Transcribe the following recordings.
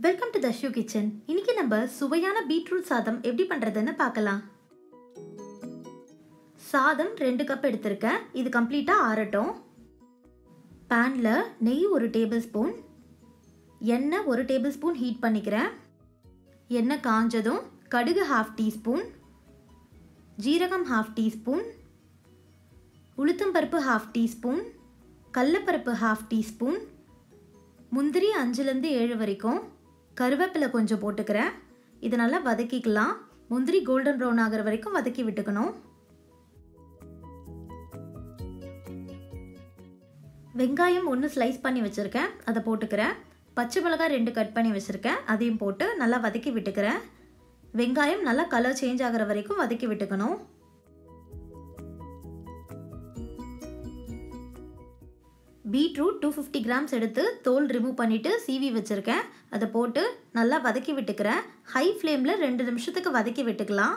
Welcome to Dharshu kitchen. இன்னைக்கு நம்ம சுவையான பீட்ரூட் சாதம் எப்படி பண்ணுறதுன்னு பார்க்கலாம். சாதம் 2 கப் எடுத்திருக்கேன். இது கம்ப்ளீட்டாக ஆறட்டும். பேனில் நெய் 1 டேபிள் ஸ்பூன், எண்ணெய் 1 டேபிள் ஸ்பூன் ஹீட் பண்ணிக்கிறேன். எண்ணெய் காஞ்சதும் கடுகு 1/2 டீஸ்பூன், ஜீரகம் 1/2 டீஸ்பூன், உளுத்தம்பருப்பு 1/2 டீஸ்பூன், கடலைப்பருப்பு 1/2 டீஸ்பூன், முந்திரி 5லேருந்து 7 வரைக்கும், கருவேப்பிலை கொஞ்சம் போட்டுக்கிறேன். இது நல்லா வதக்கிக்கலாம். முந்திரி கோல்டன் ப்ரௌன் ஆகிற வரைக்கும் வதக்கி விட்டுக்கணும். வெங்காயம் 1 ஸ்லைஸ் பண்ணி வச்சுருக்கேன், அதை போட்டுக்கிறேன். பச்சை மிளகாய் 2 கட் பண்ணி வச்சுருக்கேன், அதையும் போட்டு நல்லா வதக்கி விட்டுக்கிறேன். வெங்காயம் நல்லா கலர் சேஞ்ச் ஆகிற வரைக்கும் வதக்கி விட்டுக்கணும். பீட்ரூட் 250 கிராம்ஸ் எடுத்து தோல் ரிமூவ் பண்ணிவிட்டு சீவி வச்சுருக்கேன். அதை போட்டு நல்லா வதக்கி விட்டுக்கிறேன். ஹை ஃப்ளேமில் 2 நிமிஷத்துக்கு வதக்கி விட்டுக்கலாம்.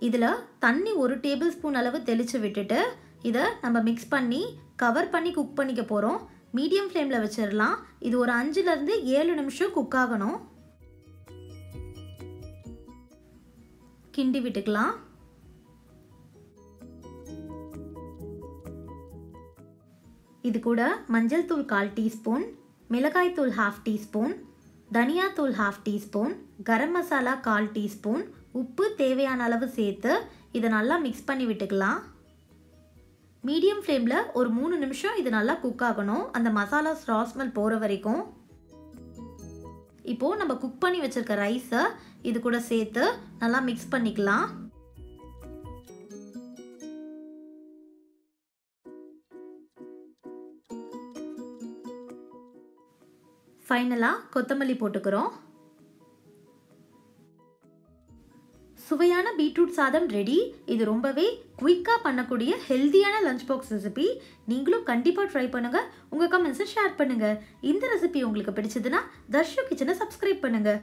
இதில் தண்ணி 1 டேபிள் ஸ்பூன் அளவு தெளித்து விட்டுட்டு இதை நம்ம மிக்ஸ் பண்ணி கவர் பண்ணி குக் பண்ணிக்க போகிறோம். மீடியம் ஃப்ளேமில் வச்சிடலாம். இது ஒரு 5லேருந்து 7 நிமிஷம் குக் ஆகணும். கிண்டி விட்டுக்கலாம். இது கூட மஞ்சள் தூள் 1/4 டீஸ்பூன், மிளகாய் தூள் 1/2 டீஸ்பூன், தனியா தூள் 1/2 டீஸ்பூன், கரம் மசாலா 1/4 டீஸ்பூன், உப்பு தேவையான அளவு சேர்த்து இதை நல்லா மிக்ஸ் பண்ணி விட்டுக்கலாம். மீடியம் ஃப்ளேமில் ஒரு 3 நிமிஷம் இது நல்லா குக் ஆகணும், அந்த மசாலா ரா ஸ்மெல் போகிற வரைக்கும். இப்போது நம்ம குக் பண்ணி வச்சுருக்க ரைஸை இது கூட சேர்த்து நல்லா மிக்ஸ் பண்ணிக்கலாம். ஃபைனலாக கொத்தமல்லி போட்டுக்கிறோம். சுவையான பீட்ரூட் சாதம் ரெடி. இது ரொம்பவே குயிக்காக பண்ணக்கூடிய ஹெல்த்தியான லஞ்ச் பாக்ஸ் ரெசிபி. நீங்களும் கண்டிப்பாக ட்ரை பண்ணுங்கள். உங்கள் கமெண்ட்ஸை ஷேர் பண்ணுங்கள். இந்த ரெசிபி உங்களுக்கு பிடிச்சதுன்னா தர்ஷு கிச்சனை சப்ஸ்கிரைப் பண்ணுங்கள்.